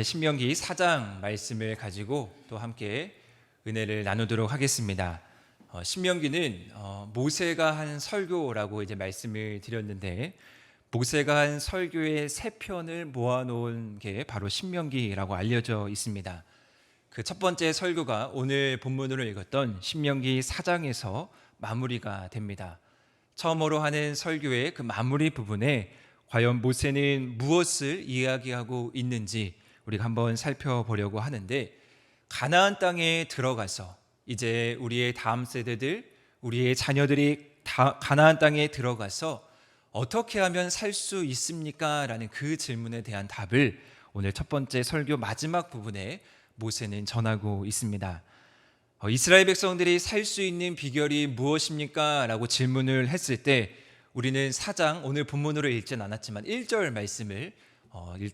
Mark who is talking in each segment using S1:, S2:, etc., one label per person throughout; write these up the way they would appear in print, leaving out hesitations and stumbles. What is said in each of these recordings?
S1: 이제 신명기 4장 말씀을 가지고 또 함께 은혜를 나누도록 하겠습니다. 신명기는 모세가 한 설교라고 이제 말씀을 드렸는데, 모세가 한 설교의 3편을 모아놓은 게 바로 신명기라고 알려져 있습니다. 그 첫 번째 설교가 오늘 본문으로 읽었던 신명기 4장에서 마무리가 됩니다. 처음으로 하는 설교의 그 마무리 부분에 과연 모세는 무엇을 이야기하고 있는지 우리가 한번 살펴보려고 하는데, 가나안 땅에 들어가서 이제 우리의 다음 세대들, 우리의 자녀들이 가나안 땅에 들어가서 어떻게 하면 살 수 있습니까? 라는 그 질문에 대한 답을 오늘 첫 번째 설교 마지막 부분에 모세는 전하고 있습니다. 이스라엘 백성들이 살 수 있는 비결이 무엇입니까? 라고 질문을 했을 때 우리는 4장, 오늘 본문으로 읽진 않았지만 1절 말씀을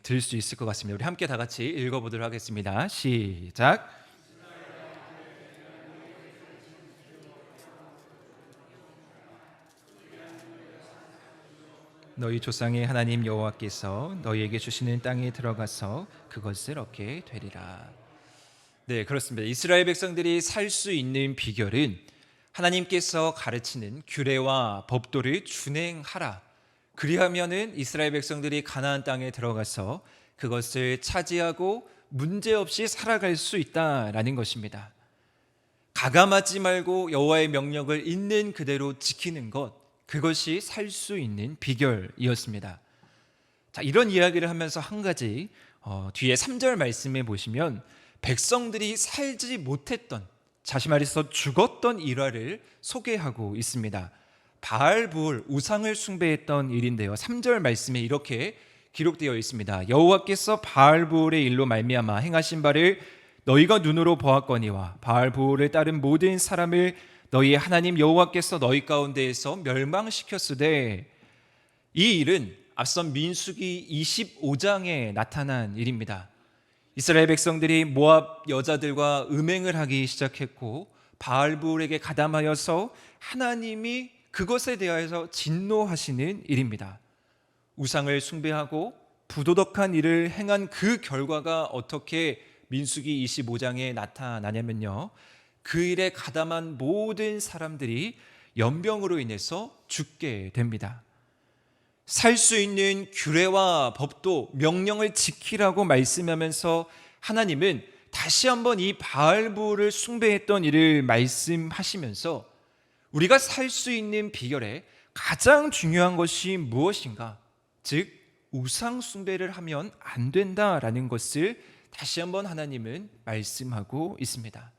S1: 들을 수 있을 것 같습니다. 우리 함께 다 같이 읽어보도록 하겠습니다. 시작. 너희 조상의 하나님 여호와께서 너희에게 주시는 땅에 들어가서 그것을 얻게 되리라. 네, 그렇습니다. 이스라엘 백성들이 살 수 있는 비결은 하나님께서 가르치는 규례와 법도를 준행하라. 그리하면은 이스라엘 백성들이 가나안 땅에 들어가서 그것을 차지하고 문제없이 살아갈 수 있다라는 것입니다. 가감하지 말고 여호와의 명령을 있는 그대로 지키는 것, 그것이 살 수 있는 비결이었습니다. 자, 이런 이야기를 하면서 한 가지 뒤에 3절 말씀에 보시면 백성들이 살지 못했던, 다시 말해서 죽었던 일화를 소개하고 있습니다. 바알부올, 우상을 숭배했던 일인데요, 3절 말씀에 이렇게 기록되어 있습니다. 여호와께서 바알부올의 일로 말미암아 행하신 바를 너희가 눈으로 보았거니와 바알부올을 따른 모든 사람을 너희 하나님 여호와께서 너희 가운데에서 멸망시켰으되, 이 일은 앞선 민수기 25장에 나타난 일입니다. 이스라엘 백성들이 모압 여자들과 음행을 하기 시작했고 바알부올에게 가담하여서 하나님이 그것에 대하여서 진노하시는 일입니다. 우상을 숭배하고 부도덕한 일을 행한 그 결과가 어떻게 민수기 25장에 나타나냐면요, 그 일에 가담한 모든 사람들이 연병으로 인해서 죽게 됩니다. 살 수 있는 규례와 법도, 명령을 지키라고 말씀하면서 하나님은 다시 한번 이 바알부올을 숭배했던 일을 말씀하시면서 우리가 살 수 있는 비결에 가장 중요한 것이 무엇인가, 즉 우상 숭배를 하면 안 된다라는 것을 다시 한번 하나님은 말씀하고 있습니다.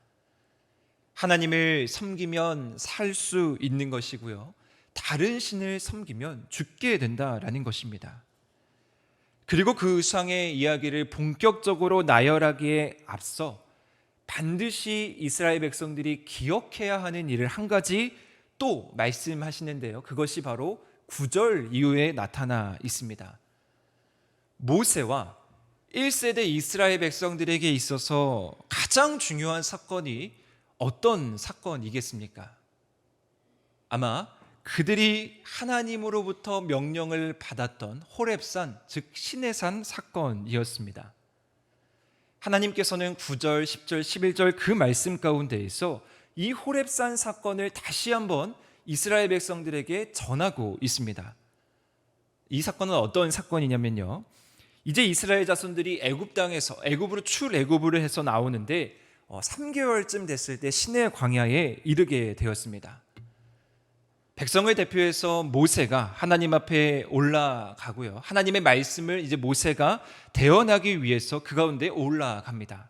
S1: 하나님을 섬기면 살 수 있는 것이고요, 다른 신을 섬기면 죽게 된다라는 것입니다. 그리고 그 우상의 이야기를 본격적으로 나열하기에 앞서 반드시 이스라엘 백성들이 기억해야 하는 일을 한 가지 또 말씀하시는데요, 그것이 바로 9절 이후에 나타나 있습니다. 모세와 1세대 이스라엘 백성들에게 있어서 가장 중요한 사건이 어떤 사건이겠습니까? 아마 그들이 하나님으로부터 명령을 받았던 호렙산, 즉 시내산 사건이었습니다. 하나님께서는 9절, 10절, 11절 그 말씀 가운데에서 이 호렙산 사건을 다시 한번 이스라엘 백성들에게 전하고 있습니다. 이 사건은 어떤 사건이냐면요, 이제 이스라엘 자손들이 애굽 땅에서 애굽으로 출애굽을 해서 나오는데 3개월쯤 됐을 때 시내 광야에 이르게 되었습니다. 백성을 대표해서 모세가 하나님 앞에 올라가고요, 하나님의 말씀을 이제 모세가 대언하기 위해서 그 가운데 올라갑니다.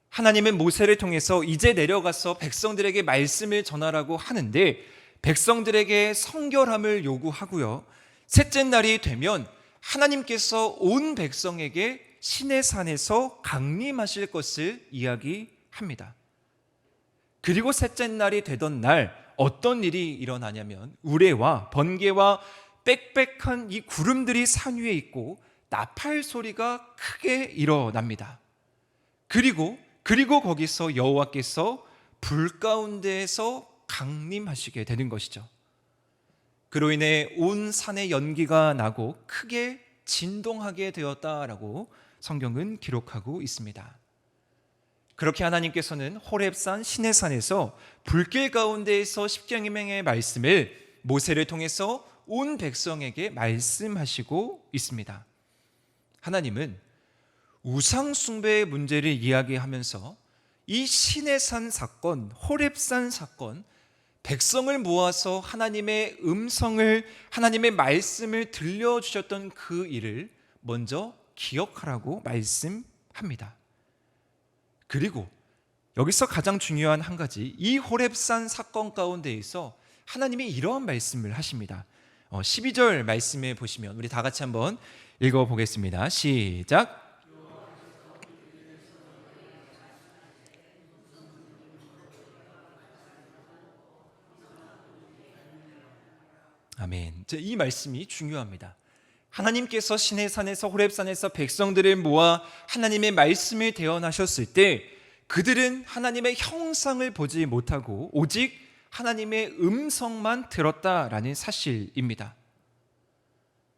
S1: 하나님은 모세를 통해서 이제 내려가서 백성들에게 말씀을 전하라고 하는데, 백성들에게 성결함을 요구하고요, 셋째 날이 되면 하나님께서 온 백성에게 시내산에서 강림하실 것을 이야기합니다. 그리고 셋째 날이 되던 날 어떤 일이 일어나냐면 우레와 번개와 빽빽한 이 구름들이 산 위에 있고 나팔 소리가 크게 일어납니다. 그리고 거기서 여호와께서 불 가운데에서 강림하시게 되는 것이죠. 그로 인해 온 산에 연기가 나고 크게 진동하게 되었다라고 성경은 기록하고 있습니다. 그렇게 하나님께서는 호렙산 시내산에서 불길 가운데에서 십계명의 말씀을 모세를 통해서 온 백성에게 말씀하시고 있습니다. 하나님은 우상 숭배의 문제를 이야기하면서 이 시내산 사건, 호렙산 사건, 백성을 모아서 하나님의 음성을, 하나님의 말씀을 들려주셨던 그 일을 먼저 기억하라고 말씀합니다. 그리고 여기서 가장 중요한 한 가지, 이 호렙산 사건 가운데에서 하나님이 이러한 말씀을 하십니다. 12절 말씀에 보시면 우리 다 같이 한번 읽어보겠습니다. 시작. 아멘. 이 말씀이 중요합니다. 하나님께서 시내산에서 호렙산에서 백성들을 모아 하나님의 말씀을 대언하셨을 때 그들은 하나님의 형상을 보지 못하고 오직 하나님의 음성만 들었다라는 사실입니다.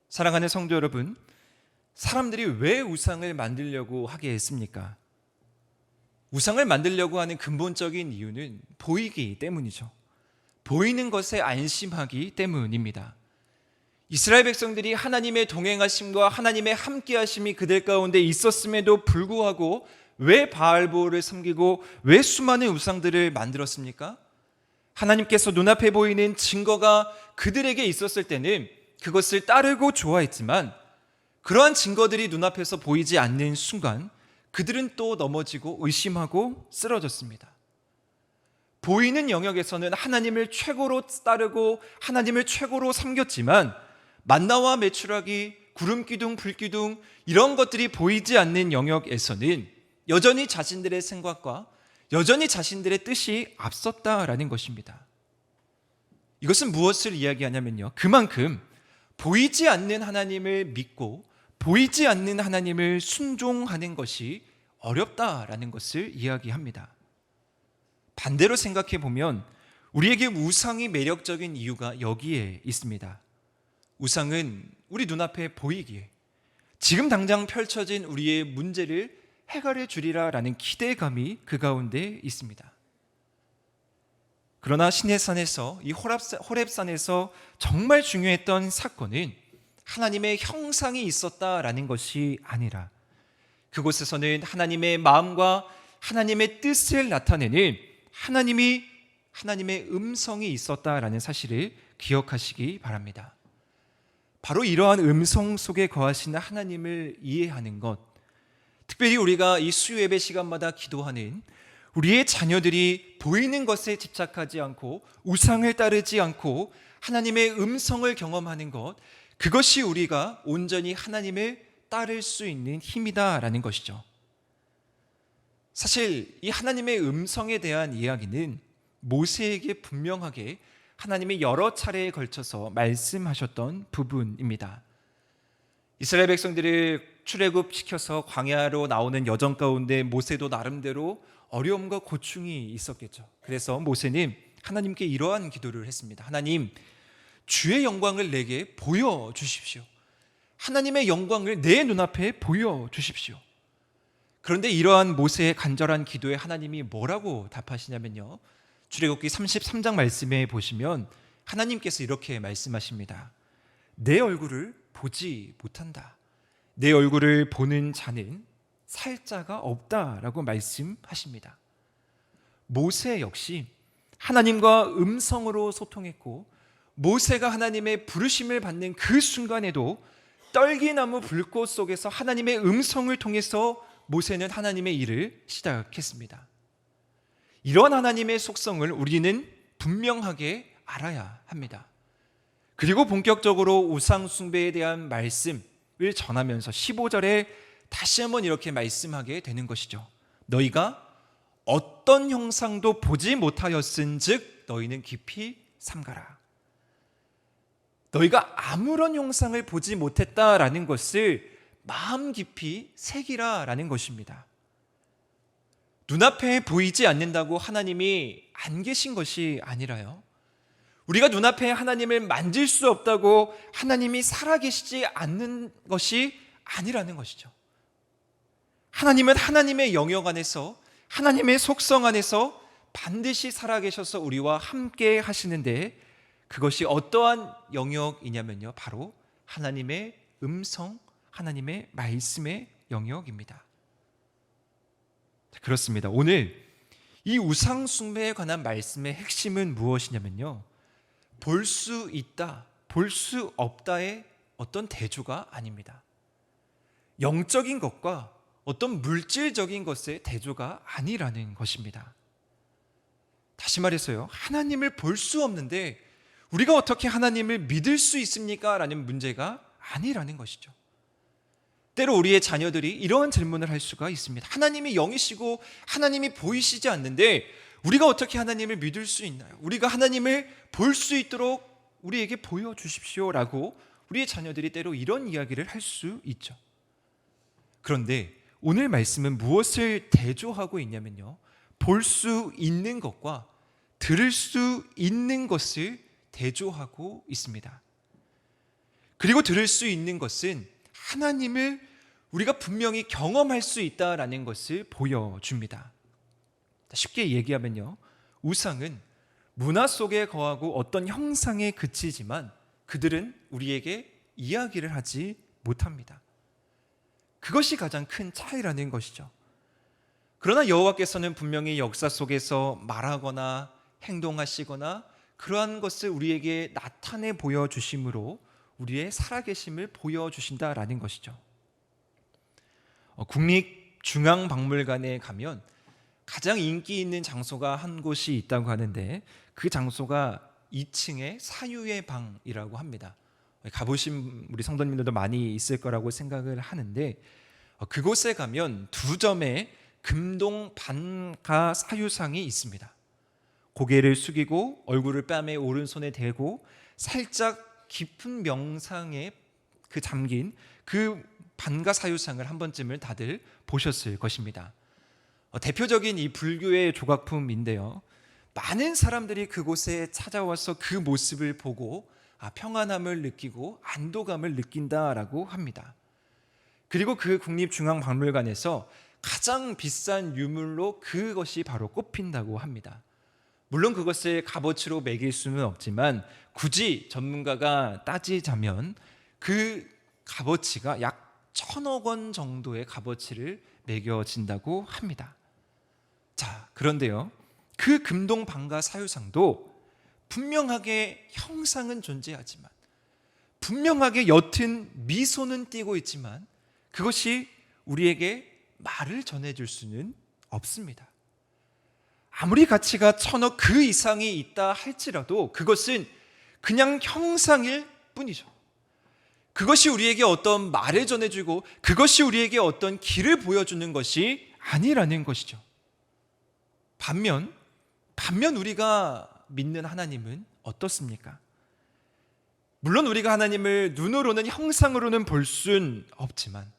S1: 사랑하는 성도 여러분, 사람들이 왜 우상을 만들려고 하게 했습니까? 우상을 만들려고 하는 근본적인 이유는 보이기 때문이죠. 보이는 것에 안심하기 때문입니다. 이스라엘 백성들이 하나님의 동행하심과 하나님의 함께하심이 그들 가운데 있었음에도 불구하고 왜 바알보를 섬기고 왜 수많은 우상들을 만들었습니까? 하나님께서 눈앞에 보이는 증거가 그들에게 있었을 때는 그것을 따르고 좋아했지만 그러한 증거들이 눈앞에서 보이지 않는 순간 그들은 또 넘어지고 의심하고 쓰러졌습니다. 보이는 영역에서는 하나님을 최고로 따르고 하나님을 최고로 섬겼지만 만나와 메추라기, 구름기둥, 불기둥 이런 것들이 보이지 않는 영역에서는 여전히 자신들의 생각과 여전히 자신들의 뜻이 앞섰다라는 것입니다. 이것은 무엇을 이야기하냐면요, 그만큼 보이지 않는 하나님을 믿고 보이지 않는 하나님을 순종하는 것이 어렵다라는 것을 이야기합니다. 반대로 생각해 보면 우리에게 우상이 매력적인 이유가 여기에 있습니다. 우상은 우리 눈앞에 보이기에 지금 당장 펼쳐진 우리의 문제를 해결해 주리라라는 기대감이 그 가운데 있습니다. 그러나 시내산에서, 이 호렙산에서 정말 중요했던 사건은 하나님의 형상이 있었다라는 것이 아니라 그곳에서는 하나님의 마음과 하나님의 뜻을 나타내는 하나님의 음성이 있었다라는 사실을 기억하시기 바랍니다. 바로 이러한 음성 속에 거하시는 하나님을 이해하는 것, 특별히 우리가 이 수요 예배 시간마다 기도하는 우리의 자녀들이 보이는 것에 집착하지 않고 우상을 따르지 않고 하나님의 음성을 경험하는 것, 그것이 우리가 온전히 하나님을 따를 수 있는 힘이다라는 것이죠. 사실 이 하나님의 음성에 대한 이야기는 모세에게 분명하게 하나님이 여러 차례에 걸쳐서 말씀하셨던 부분입니다. 이스라엘 백성들을 출애굽시켜서 광야로 나오는 여정 가운데 모세도 나름대로 어려움과 고충이 있었겠죠. 그래서 모세는 하나님께 이러한 기도를 했습니다. 하나님, 주의 영광을 내게 보여주십시오. 하나님의 영광을 내 눈앞에 보여주십시오. 그런데 이러한 모세의 간절한 기도에 하나님이 뭐라고 답하시냐면요, 출애굽기 33장 말씀에 보시면 하나님께서 이렇게 말씀하십니다. 내 얼굴을 보지 못한다. 내 얼굴을 보는 자는 살 자가 없다라고 말씀하십니다. 모세 역시 하나님과 음성으로 소통했고 모세가 하나님의 부르심을 받는 그 순간에도 떨기나무 불꽃 속에서 하나님의 음성을 통해서 모세는 하나님의 일을 시작했습니다. 이런 하나님의 속성을 우리는 분명하게 알아야 합니다. 그리고 본격적으로 우상 숭배에 대한 말씀을 전하면서 15절에 다시 한번 이렇게 말씀하게 되는 것이죠. 너희가 어떤 형상도 보지 못하였은즉 너희는 깊이 삼가라. 너희가 아무런 형상을 보지 못했다라는 것을 마음 깊이 새기라라는 것입니다. 눈앞에 보이지 않는다고 하나님이 안 계신 것이 아니라요, 우리가 눈앞에 하나님을 만질 수 없다고 하나님이 살아계시지 않는 것이 아니라는 것이죠. 하나님은 하나님의 영역 안에서, 하나님의 속성 안에서 반드시 살아계셔서 우리와 함께 하시는데, 그것이 어떠한 영역이냐면요, 바로 하나님의 음성, 하나님의 말씀의 영역입니다. 그렇습니다. 오늘 이 우상 숭배에 관한 말씀의 핵심은 무엇이냐면요, 볼 수 있다, 볼 수 없다의 어떤 대조가 아닙니다. 영적인 것과 어떤 물질적인 것의 대조가 아니라는 것입니다. 다시 말해서요, 하나님을 볼 수 없는데 우리가 어떻게 하나님을 믿을 수 있습니까? 라는 문제가 아니라는 것이죠. 때로 우리의 자녀들이 이러한 질문을 할 수가 있습니다. 하나님이 영이시고 하나님이 보이시지 않는데 우리가 어떻게 하나님을 믿을 수 있나요? 우리가 하나님을 볼 수 있도록 우리에게 보여주십시오 라고 우리의 자녀들이 때로 이런 이야기를 할 수 있죠. 그런데 오늘 말씀은 무엇을 대조하고 있냐면요, 볼 수 있는 것과 들을 수 있는 것을 대조하고 있습니다. 그리고 들을 수 있는 것은 하나님을 우리가 분명히 경험할 수 있다라는 것을 보여줍니다. 쉽게 얘기하면요, 우상은 문화 속에 거하고 어떤 형상에 그치지만 그들은 우리에게 이야기를 하지 못합니다. 그것이 가장 큰 차이라는 것이죠. 그러나 여호와께서는 분명히 역사 속에서 말하거나 행동하시거나 그러한 것을 우리에게 나타내 보여주심으로 우리의 살아계심을 보여주신다라는 것이죠. 국립중앙박물관에 가면 가장 인기 있는 장소가 한 곳이 있다고 하는데, 그 장소가 2층의 사유의 방이라고 합니다. 가보신 우리 성도님들도 많이 있을 거라고 생각을 하는데, 그곳에 가면 2점의 금동 반가 사유상이 있습니다. 고개를 숙이고 얼굴을 뺨에 오른손에 대고 살짝 깊은 명상에 잠긴 그 반가 사유상을 한 번쯤을 다들 보셨을 것입니다. 대표적인 이 불교의 조각품인데요, 많은 사람들이 그곳에 찾아와서 그 모습을 보고 평안함을 느끼고 안도감을 느낀다라고 합니다. 그리고 그 국립중앙박물관에서 가장 비싼 유물로 그것이 바로 꼽힌다고 합니다. 물론 그것을 값어치로 매길 수는 없지만 굳이 전문가가 따지자면 그 값어치가 약 1,000억 원 정도의 값어치를 매겨진다고 합니다. 자, 그런데요, 그 금동 방가 사유상도 분명하게 형상은 존재하지만, 분명하게 옅은 미소는 띠고 있지만 그것이 우리에게 말을 전해줄 수는 없습니다. 아무리 가치가 1,000억 그 이상이 있다 할지라도 그것은 그냥 형상일 뿐이죠. 그것이 우리에게 어떤 말을 전해주고 그것이 우리에게 어떤 길을 보여주는 것이 아니라는 것이죠. 반면 우리가 믿는 하나님은 어떻습니까? 물론 우리가 하나님을 눈으로는, 형상으로는 볼 수는 없지만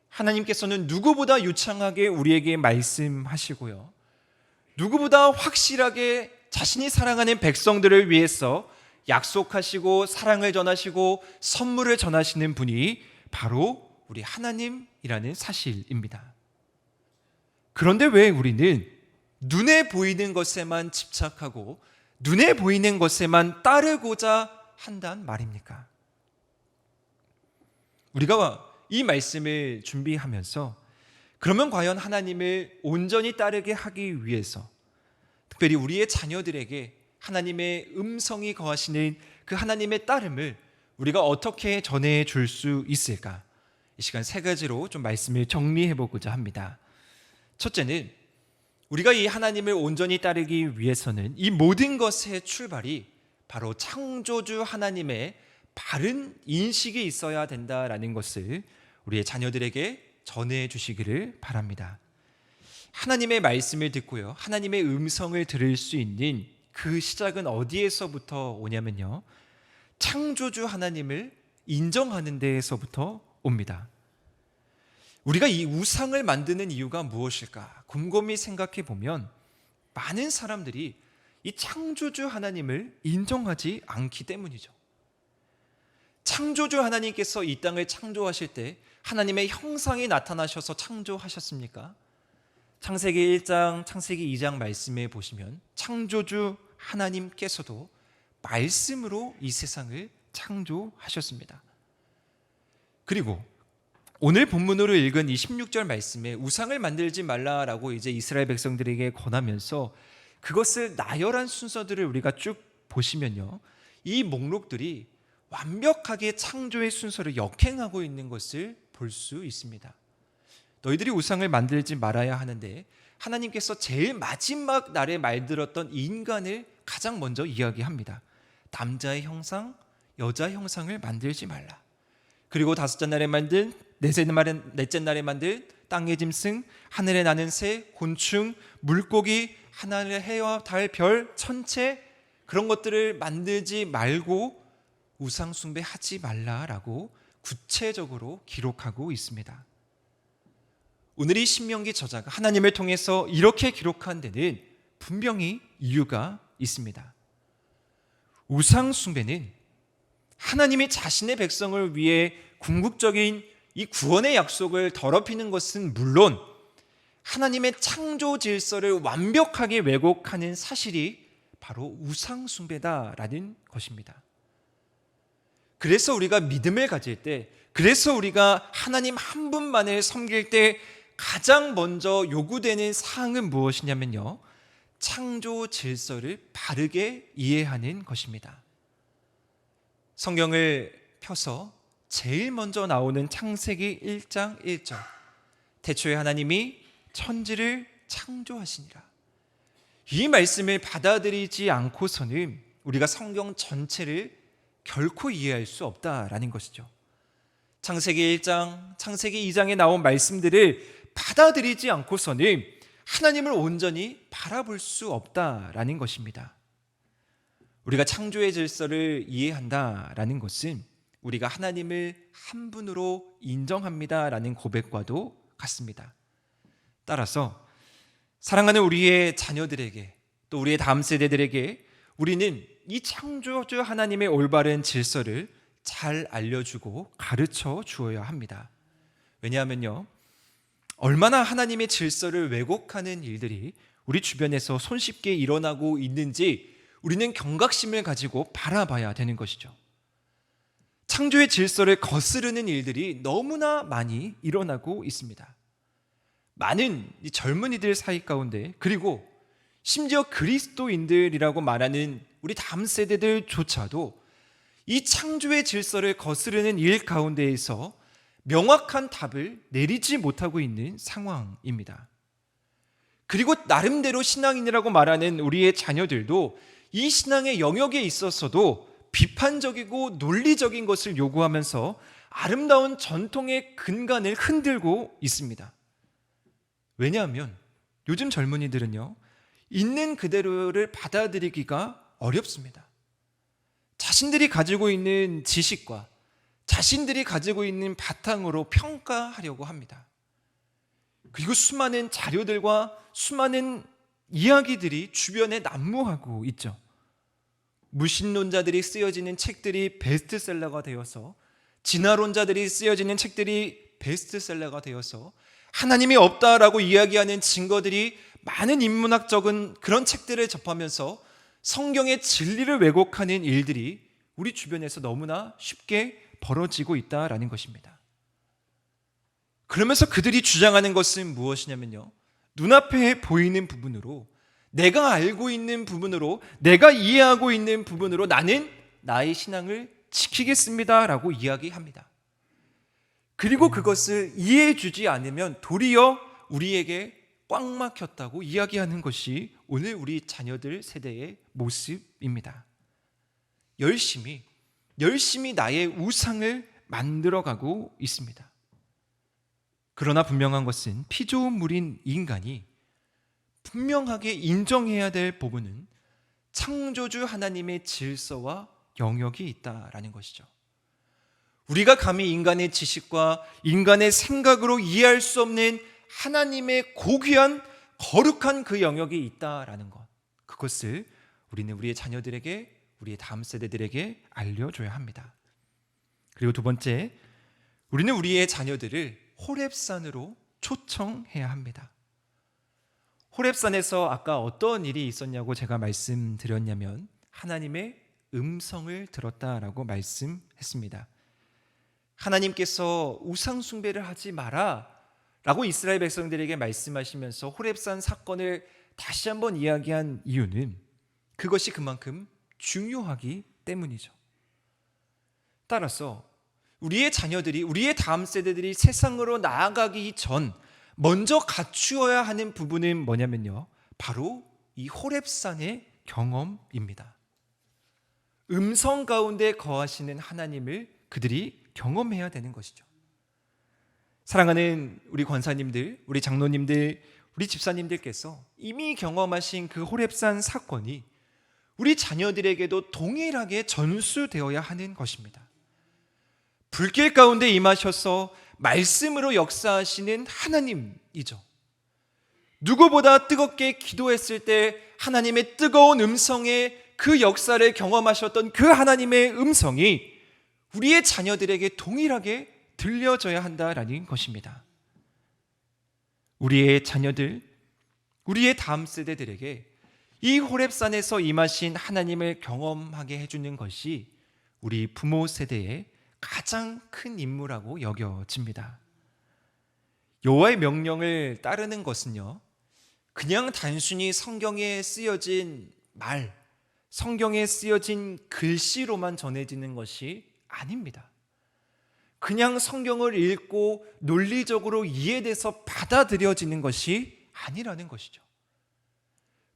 S1: 하나님께서는 누구보다 유창하게 우리에게 말씀하시고요, 누구보다 확실하게 자신이 사랑하는 백성들을 위해서 약속하시고 사랑을 전하시고 선물을 전하시는 분이 바로 우리 하나님이라는 사실입니다. 그런데 왜 우리는 눈에 보이는 것에만 집착하고 눈에 보이는 것에만 따르고자 한단 말입니까? 우리가 이 말씀을 준비하면서 그러면 과연 하나님을 온전히 따르게 하기 위해서, 특별히 우리의 자녀들에게 하나님의 음성이 거하시는 그 하나님의 따름을 우리가 어떻게 전해줄 수 있을까? 이 시간 3가지로 좀 말씀을 정리해 보고자 합니다. 첫째는 우리가 이 하나님을 온전히 따르기 위해서는 이 모든 것의 출발이 바로 창조주 하나님의 바른 인식이 있어야 된다라는 것을 우리의 자녀들에게 전해주시기를 바랍니다. 하나님의 말씀을 듣고요, 하나님의 음성을 들을 수 있는 그 시작은 어디에서부터 오냐면요, 창조주 하나님을 인정하는 데에서부터 옵니다. 우리가 이 우상을 만드는 이유가 무엇일까 곰곰이 생각해 보면 많은 사람들이 이 창조주 하나님을 인정하지 않기 때문이죠. 창조주 하나님께서 이 땅을 창조하실 때 하나님의 형상이 나타나셔서 창조하셨습니까? 창세기 1장, 창세기 2장 말씀에 보시면 창조주 하나님께서도 말씀으로 이 세상을 창조하셨습니다. 그리고 오늘 본문으로 읽은 이 16절 말씀에 우상을 만들지 말라라고 이제 이스라엘 백성들에게 권하면서 그것을 나열한 순서들을 우리가 쭉 보시면요, 이 목록들이 완벽하게 창조의 순서를 역행하고 있는 것을 볼 수 있습니다. 너희들이 우상을 만들지 말아야 하는데 하나님께서 제일 마지막 날에 말들었던 인간을 가장 먼저 이야기합니다. 남자의 형상, 여자의 형상을 만들지 말라. 그리고 다섯째 날에 만든, 넷째 날에 만든 땅의 짐승, 하늘에 나는 새, 곤충, 물고기, 하늘의 해와 달, 별, 천체, 그런 것들을 만들지 말고 우상 숭배하지 말라라고 구체적으로 기록하고 있습니다. 오늘 이 신명기 저자가 하나님을 통해서 이렇게 기록한 데는 분명히 이유가 있습니다. 우상 숭배는 하나님이 자신의 백성을 위해 궁극적인 이 구원의 약속을 더럽히는 것은 물론 하나님의 창조 질서를 완벽하게 왜곡하는 사실이 바로 우상 숭배다라는 것입니다. 그래서 우리가 믿음을 가질 때, 그래서 우리가 하나님 한 분만을 섬길 때 가장 먼저 요구되는 사항은 무엇이냐면요, 창조 질서를 바르게 이해하는 것입니다. 성경을 펴서 제일 먼저 나오는 창세기 1장 1절, 태초에 하나님이 천지를 창조하시니라. 이 말씀을 받아들이지 않고서는 우리가 성경 전체를 결코 이해할 수 없다라는 것이죠. 창세기 1장, 창세기 2장에 나온 말씀들을 받아들이지 않고서는 하나님을 온전히 바라볼 수 없다라는 것입니다. 우리가 창조의 질서를 이해한다라는 것은 우리가 하나님을 한 분으로 인정합니다라는 고백과도 같습니다. 따라서 사랑하는 우리의 자녀들에게, 또 우리의 다음 세대들에게 우리는 이 창조주 하나님의 올바른 질서를 잘 알려주고 가르쳐 주어야 합니다. 왜냐하면요, 얼마나 하나님의 질서를 왜곡하는 일들이 우리 주변에서 손쉽게 일어나고 있는지 우리는 경각심을 가지고 바라봐야 되는 것이죠. 창조의 질서를 거스르는 일들이 너무나 많이 일어나고 있습니다. 많은 이 젊은이들 사이 가운데, 그리고 심지어 그리스도인들이라고 말하는 우리 다음 세대들조차도 이 창조의 질서를 거스르는 일 가운데에서 명확한 답을 내리지 못하고 있는 상황입니다. 그리고 나름대로 신앙인이라고 말하는 우리의 자녀들도 이 신앙의 영역에 있어서도 비판적이고 논리적인 것을 요구하면서 아름다운 전통의 근간을 흔들고 있습니다. 왜냐하면 요즘 젊은이들은요, 있는 그대로를 받아들이기가 어렵습니다. 자신들이 가지고 있는 지식과 자신들이 가지고 있는 바탕으로 평가하려고 합니다. 그리고 수많은 자료들과 수많은 이야기들이 주변에 난무하고 있죠. 무신론자들이 쓰여지는 책들이 베스트셀러가 되어서, 진화론자들이 쓰여지는 책들이 베스트셀러가 되어서, 하나님이 없다라고 이야기하는 증거들이 많은 인문학적인 그런 책들을 접하면서 성경의 진리를 왜곡하는 일들이 우리 주변에서 너무나 쉽게 벌어지고 있다라는 것입니다. 그러면서 그들이 주장하는 것은 무엇이냐면요, 눈앞에 보이는 부분으로, 내가 알고 있는 부분으로, 내가 이해하고 있는 부분으로 나는 나의 신앙을 지키겠습니다라고 이야기합니다. 그리고 그것을 이해해 주지 않으면 도리어 우리에게 꽉 막혔다고 이야기하는 것이 오늘 우리 자녀들 세대의 모습입니다. 열심히 나의 우상을 만들어가고 있습니다. 그러나 분명한 것은 피조물인 인간이 분명하게 인정해야 될 부분은 창조주 하나님의 질서와 영역이 있다라는 것이죠. 우리가 감히 인간의 지식과 인간의 생각으로 이해할 수 없는 하나님의 고귀한 거룩한 그 영역이 있다라는 것, 그것을 우리는 우리의 자녀들에게, 우리의 다음 세대들에게 알려줘야 합니다. 그리고 두 번째, 우리는 우리의 자녀들을 호렙산으로 초청해야 합니다. 호렙산에서 아까 어떤 일이 있었냐고 제가 말씀드렸냐면 하나님의 음성을 들었다라고 말씀했습니다. 하나님께서 우상 숭배를 하지 마라 라고 이스라엘 백성들에게 말씀하시면서 호렙산 사건을 다시 한번 이야기한 이유는 그것이 그만큼 중요하기 때문이죠. 따라서 우리의 자녀들이, 우리의 다음 세대들이 세상으로 나아가기 전 먼저 갖추어야 하는 부분은 뭐냐면요, 바로 이 호렙산의 경험입니다. 음성 가운데 거하시는 하나님을 그들이 경험해야 되는 것이죠. 사랑하는 우리 권사님들, 우리 장로님들, 우리 집사님들께서 이미 경험하신 그 호렙산 사건이 우리 자녀들에게도 동일하게 전수되어야 하는 것입니다. 불길 가운데 임하셔서 말씀으로 역사하시는 하나님이죠. 누구보다 뜨겁게 기도했을 때 하나님의 뜨거운 음성에 그 역사를 경험하셨던 그 하나님의 음성이 우리의 자녀들에게 동일하게 들려져야 한다라는 것입니다. 우리의 자녀들, 우리의 다음 세대들에게 이 호렙산에서 임하신 하나님을 경험하게 해주는 것이 우리 부모 세대의 가장 큰 임무라고 여겨집니다. 여호와의 명령을 따르는 것은요, 그냥 단순히 성경에 쓰여진 말, 성경에 쓰여진 글씨로만 전해지는 것이 아닙니다. 그냥 성경을 읽고 논리적으로 이해돼서 받아들여지는 것이 아니라는 것이죠.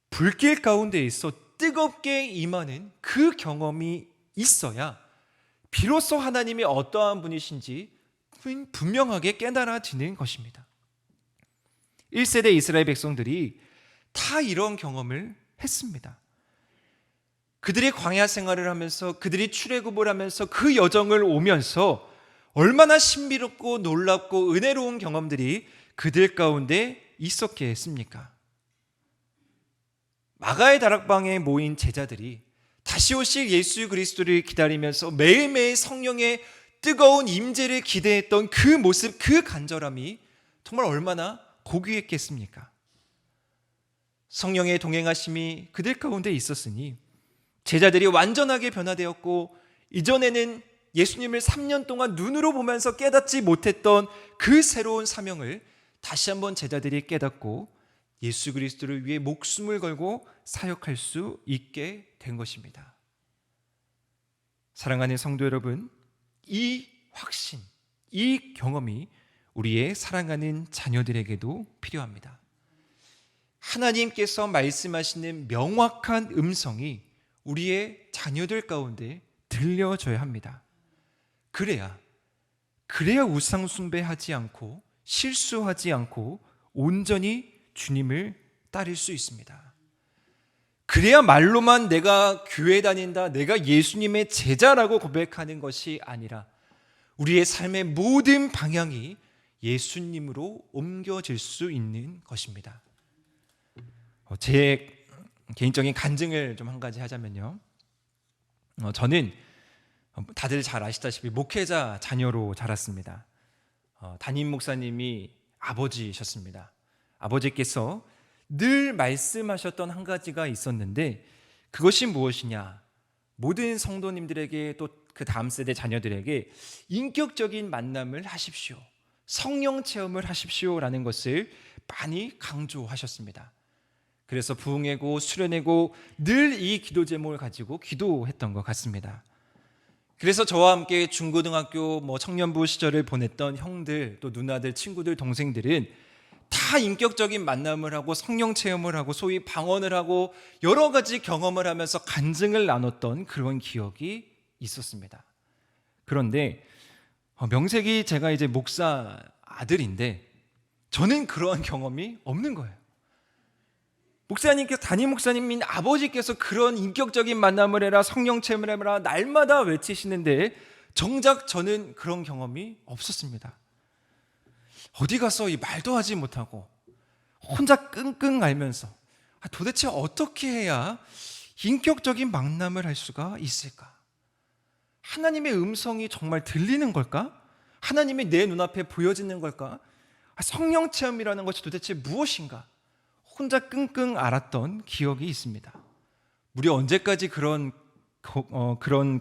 S1: 불길 가운데 있어 뜨겁게 임하는 그 경험이 있어야 비로소 하나님이 어떠한 분이신지 분명하게 깨달아지는 것입니다. 1세대 이스라엘 백성들이 다 이런 경험을 했습니다. 그들이 광야 생활을 하면서, 그들이 출애굽을 하면서 그 여정을 오면서 얼마나 신비롭고 놀랍고 은혜로운 경험들이 그들 가운데 있었겠습니까? 마가의 다락방에 모인 제자들이 다시 오실 예수 그리스도를 기다리면서 매일매일 성령의 뜨거운 임재를 기대했던 그 모습, 그 간절함이 정말 얼마나 고귀했겠습니까? 성령의 동행하심이 그들 가운데 있었으니 제자들이 완전하게 변화되었고, 이전에는 예수님을 3년 동안 눈으로 보면서 깨닫지 못했던 그 새로운 사명을 다시 한번 제자들이 깨닫고 예수 그리스도를 위해 목숨을 걸고 사역할 수 있게 된 것입니다. 사랑하는 성도 여러분, 이 확신, 이 경험이 우리의 사랑하는 자녀들에게도 필요합니다. 하나님께서 말씀하시는 명확한 음성이 우리의 자녀들 가운데 들려줘야 합니다. 그래야 우상 숭배하지 않고 실수하지 않고 온전히 주님을 따를 수 있습니다. 그래야 말로만 내가 교회 다닌다, 내가 예수님의 제자라고 고백하는 것이 아니라 우리의 삶의 모든 방향이 예수님으로 옮겨질 수 있는 것입니다. 제 개인적인 간증을 좀 한 가지 하자면요, 저는 다들 잘 아시다시피 목회자 자녀로 자랐습니다. 담임 목사님이 아버지셨습니다. 아버지께서 늘 말씀하셨던 한 가지가 있었는데, 그것이 무엇이냐, 모든 성도님들에게 또 그 다음 세대 자녀들에게 인격적인 만남을 하십시오, 성령 체험을 하십시오라는 것을 많이 강조하셨습니다. 그래서 부흥회고 수련회고 늘 이 기도 제목을 가지고 기도했던 것 같습니다. 그래서 저와 함께 중고등학교 청년부 시절을 보냈던 형들, 또 누나들, 친구들, 동생들은 다 인격적인 만남을 하고 성령 체험을 하고 소위 방언을 하고 여러 가지 경험을 하면서 간증을 나눴던 그런 기억이 있었습니다. 그런데 명색이 제가 이제 목사 아들인데 저는 그러한 경험이 없는 거예요. 목사님께서, 담임 목사님인 아버지께서 그런 인격적인 만남을 해라, 성령 체험을 해라 날마다 외치시는데 정작 저는 그런 경험이 없었습니다. 어디 가서 이 말도 하지 못하고 혼자 끙끙 앓면서 도대체 어떻게 해야 인격적인 만남을 할 수가 있을까? 하나님의 음성이 정말 들리는 걸까? 하나님이 내 눈앞에 보여지는 걸까? 성령 체험이라는 것이 도대체 무엇인가? 혼자 끙끙 앓았던 기억이 있습니다. 우리 언제까지 그런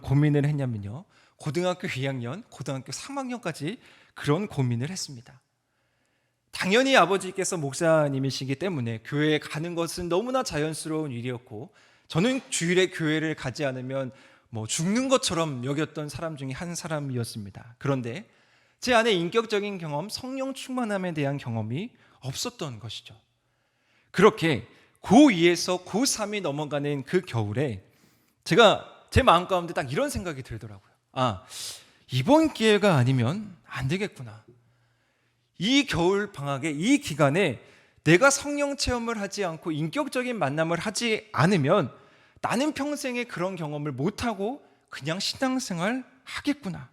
S1: 고민을 했냐면요, 고등학교 2학년, 고등학교 3학년까지 그런 고민을 했습니다. 당연히 아버지께서 목사님이시기 때문에 교회에 가는 것은 너무나 자연스러운 일이었고, 저는 주일에 교회를 가지 않으면 죽는 것처럼 여겼던 사람 중에 한 사람이었습니다. 그런데 제 안에 인격적인 경험, 성령 충만함에 대한 경험이 없었던 것이죠. 그렇게 고2에서 고3이 넘어가는 그 겨울에 제가 제 마음 가운데 딱 이런 생각이 들더라고요. 이번 기회가 아니면 안 되겠구나. 이 겨울 방학에, 이 기간에 내가 성령 체험을 하지 않고 인격적인 만남을 하지 않으면 나는 평생에 그런 경험을 못하고 그냥 신앙생활 하겠구나.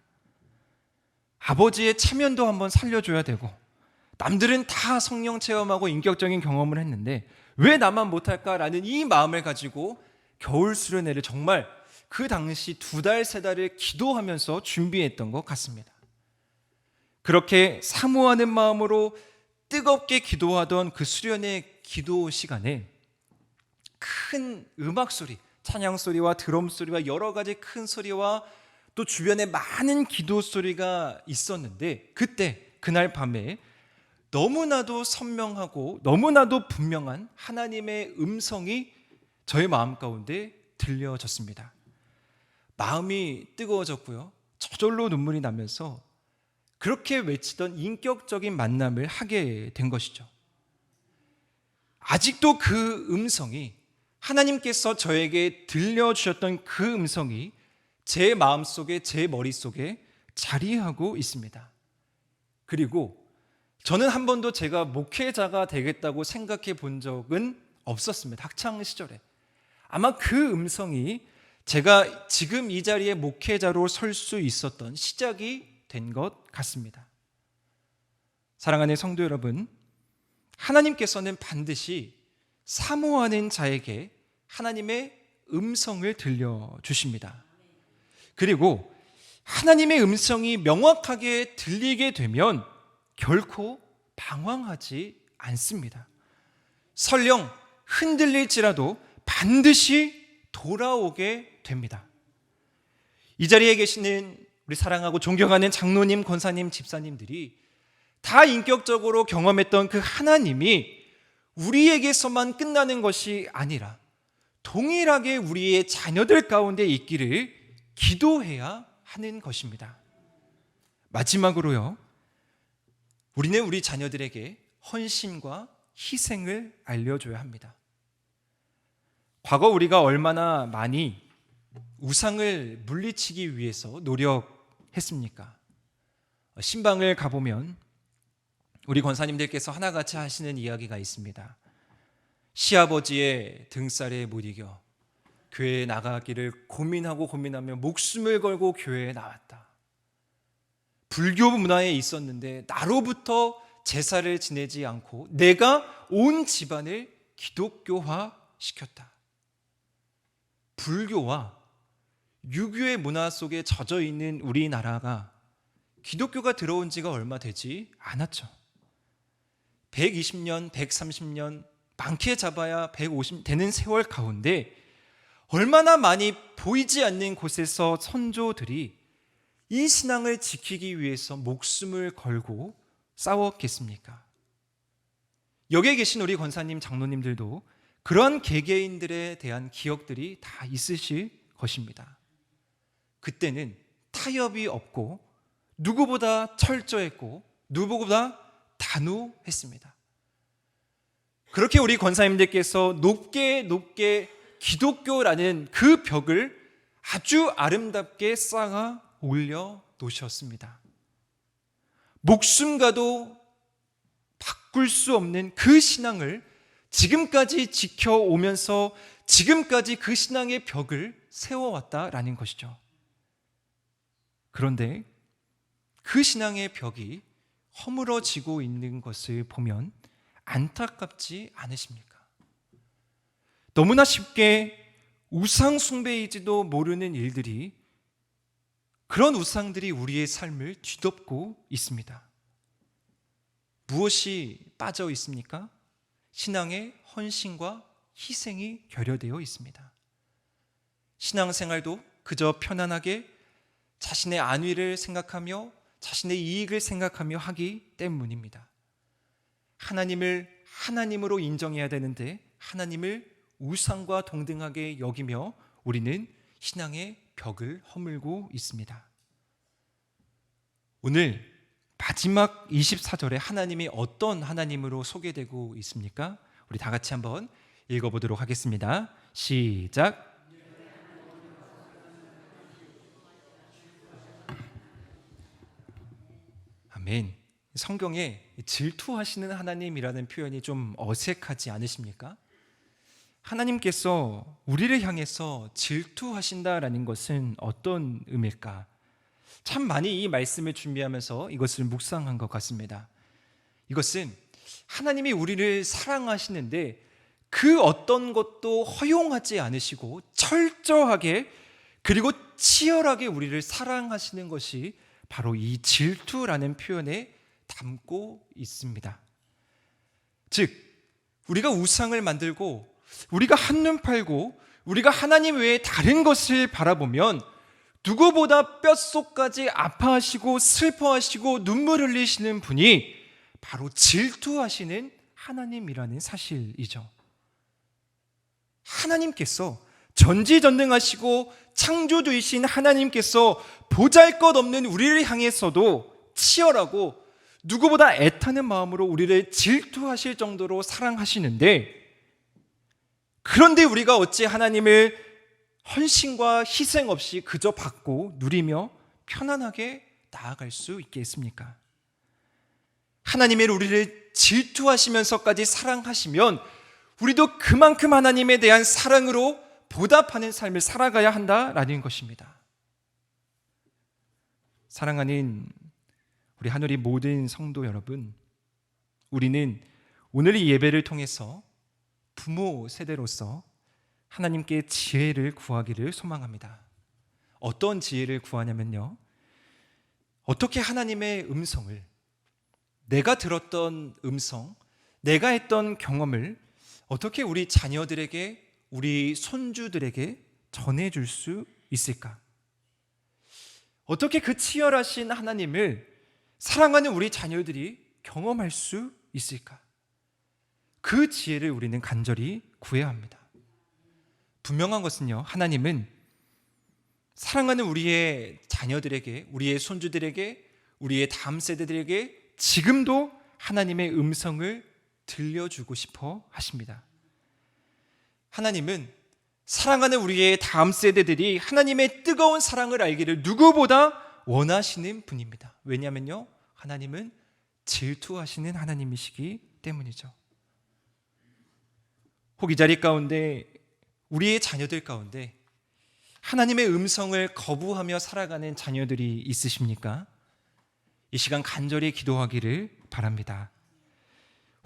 S1: 아버지의 체면도 한번 살려줘야 되고, 남들은 다 성령 체험하고 인격적인 경험을 했는데 왜 나만 못할까라는 이 마음을 가지고 겨울 수련회를 정말 그 당시 2달, 3달을 기도하면서 준비했던 것 같습니다. 그렇게 사모하는 마음으로 뜨겁게 기도하던 그 수련회 기도 시간에 큰 음악 소리, 찬양 소리와 드럼 소리와 여러 가지 큰 소리와 또 주변에 많은 기도 소리가 있었는데, 그날 밤에 너무나도 선명하고 너무나도 분명한 하나님의 음성이 저의 마음 가운데 들려졌습니다. 마음이 뜨거워졌고요, 저절로 눈물이 나면서 그렇게 외치던 인격적인 만남을 하게 된 것이죠. 아직도 그 음성이, 하나님께서 저에게 들려주셨던 그 음성이 제 마음속에, 제 머릿속에 자리하고 있습니다. 그리고 저는 한 번도 제가 목회자가 되겠다고 생각해 본 적은 없었습니다. 학창 시절에. 아마 그 음성이 제가 지금 이 자리에 목회자로 설 수 있었던 시작이 된 것 같습니다. 사랑하는 성도 여러분, 하나님께서는 반드시 사모하는 자에게 하나님의 음성을 들려주십니다. 그리고 하나님의 음성이 명확하게 들리게 되면 결코 방황하지 않습니다. 설령 흔들릴지라도 반드시 돌아오게 됩니다. 이 자리에 계시는 우리 사랑하고 존경하는 장로님, 권사님, 집사님들이 다 인격적으로 경험했던 그 하나님이 우리에게서만 끝나는 것이 아니라 동일하게 우리의 자녀들 가운데 있기를 기도해야 하는 것입니다. 마지막으로요, 우리는 우리 자녀들에게 헌신과 희생을 알려줘야 합니다. 과거 우리가 얼마나 많이 우상을 물리치기 위해서 노력했습니까? 신방을 가보면 우리 권사님들께서 하나같이 하시는 이야기가 있습니다. 시아버지의 등살에 못 이겨 교회에 나가기를 고민하며 목숨을 걸고 교회에 나왔다. 불교 문화에 있었는데 나로부터 제사를 지내지 않고 내가 온 집안을 기독교화 시켰다. 불교와 유교의 문화 속에 젖어 있는 우리나라가 기독교가 들어온 지가 얼마 되지 않았죠. 120년, 130년, 많게 잡아야 150 되는 세월 가운데 얼마나 많이 보이지 않는 곳에서 선조들이 이 신앙을 지키기 위해서 목숨을 걸고 싸웠겠습니까? 여기에 계신 우리 권사님, 장로님들도 그러한 개개인들에 대한 기억들이 다 있으실 것입니다. 그때는 타협이 없고 누구보다 철저했고 누구보다 단호했습니다. 그렇게 우리 권사님들께서 높게 기독교라는 그 벽을 아주 아름답게 쌓아 올려 놓으셨습니다. 목숨과도 바꿀 수 없는 그 신앙을 지금까지 지켜오면서 지금까지 그 신앙의 벽을 세워왔다라는 것이죠. 그런데 그 신앙의 벽이 허물어지고 있는 것을 보면 안타깝지 않으십니까? 너무나 쉽게 우상 숭배이지도 모르는 일들이 그런 우상들이 우리의 삶을 뒤덮고 있습니다. 무엇이 빠져 있습니까? 신앙의 헌신과 희생이 결여되어 있습니다. 신앙생활도 그저 편안하게 자신의 안위를 생각하며 자신의 이익을 생각하며 하기 때문입니다. 하나님을 하나님으로 인정해야 되는데 하나님을 우상과 동등하게 여기며 우리는 신앙의 벽을 허물고 있습니다. 오늘 마지막 24절에 하나님이 어떤 하나님으로 소개되고 있습니까? 우리 다 같이 한번 읽어보도록 하겠습니다. 시작. 아멘. 성경에 질투하시는 하나님이라는 표현이 좀 어색하지 않으십니까? 하나님께서 우리를 향해서 질투하신다라는 것은 어떤 의미일까? 참 많이 이 말씀을 준비하면서 이것을 묵상한 것 같습니다. 이것은 하나님이 우리를 사랑하시는데 그 어떤 것도 허용하지 않으시고 철저하게 그리고 치열하게 우리를 사랑하시는 것이 바로 이 질투라는 표현에 담고 있습니다. 즉, 우리가 우상을 만들고 우리가 한눈 팔고 우리가 하나님 외에 다른 것을 바라보면 누구보다 뼛속까지 아파하시고 슬퍼하시고 눈물 흘리시는 분이 바로 질투하시는 하나님이라는 사실이죠. 하나님께서 전지전능하시고 창조주이신 하나님께서 보잘것없는 우리를 향해서도 치열하고 누구보다 애타는 마음으로 우리를 질투하실 정도로 사랑하시는데, 그런데 우리가 어찌 하나님을 헌신과 희생 없이 그저 받고 누리며 편안하게 나아갈 수 있겠습니까? 하나님의 우리를 질투하시면서까지 사랑하시면 우리도 그만큼 하나님에 대한 사랑으로 보답하는 삶을 살아가야 한다라는 것입니다. 사랑하는 우리 하늘의 모든 성도 여러분, 우리는 오늘 이 예배를 통해서 부모 세대로서 하나님께 지혜를 구하기를 소망합니다. 어떤 지혜를 구하냐면요, 어떻게 하나님의 음성을, 내가 들었던 음성, 내가 했던 경험을 어떻게 우리 자녀들에게, 우리 손주들에게 전해줄 수 있을까? 어떻게 그 치열하신 하나님을 사랑하는 우리 자녀들이 경험할 수 있을까? 그 지혜를 우리는 간절히 구해야 합니다. 분명한 것은요, 하나님은 사랑하는 우리의 자녀들에게, 우리의 손주들에게, 우리의 다음 세대들에게 지금도 하나님의 음성을 들려주고 싶어 하십니다. 하나님은 사랑하는 우리의 다음 세대들이 하나님의 뜨거운 사랑을 알기를 누구보다 원하시는 분입니다. 왜냐하면요, 하나님은 질투하시는 하나님이시기 때문이죠. 혹 이 자리 가운데 우리의 자녀들 가운데 하나님의 음성을 거부하며 살아가는 자녀들이 있으십니까? 이 시간 간절히 기도하기를 바랍니다.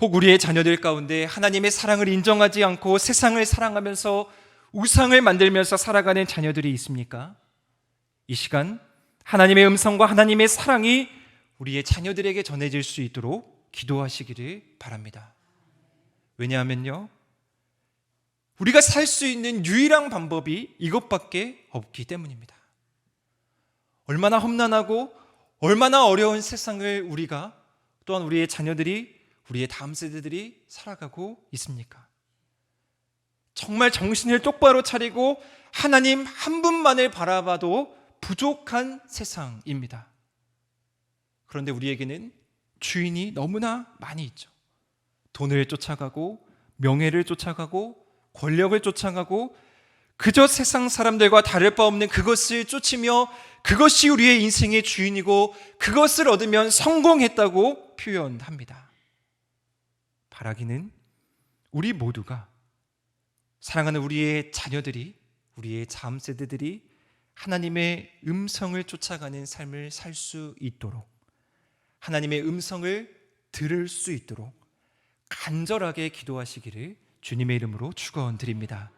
S1: 혹 우리의 자녀들 가운데 하나님의 사랑을 인정하지 않고 세상을 사랑하면서 우상을 만들면서 살아가는 자녀들이 있습니까? 이 시간 하나님의 음성과 하나님의 사랑이 우리의 자녀들에게 전해질 수 있도록 기도하시기를 바랍니다. 왜냐하면요, 우리가 살 수 있는 유일한 방법이 이것밖에 없기 때문입니다. 얼마나 험난하고 얼마나 어려운 세상을 우리가, 또한 우리의 자녀들이, 우리의 다음 세대들이 살아가고 있습니까? 정말 정신을 똑바로 차리고 하나님 한 분만을 바라봐도 부족한 세상입니다. 그런데 우리에게는 주인이 너무나 많이 있죠. 돈을 쫓아가고 명예를 쫓아가고 권력을 쫓아가고 그저 세상 사람들과 다를 바 없는 그것을 쫓으며 그것이 우리의 인생의 주인이고 그것을 얻으면 성공했다고 표현합니다. 바라기는 우리 모두가, 사랑하는 우리의 자녀들이, 우리의 다음 세대들이 하나님의 음성을 쫓아가는 삶을 살 수 있도록, 하나님의 음성을 들을 수 있도록 간절하게 기도하시기를 주님의 이름으로 축원드립니다.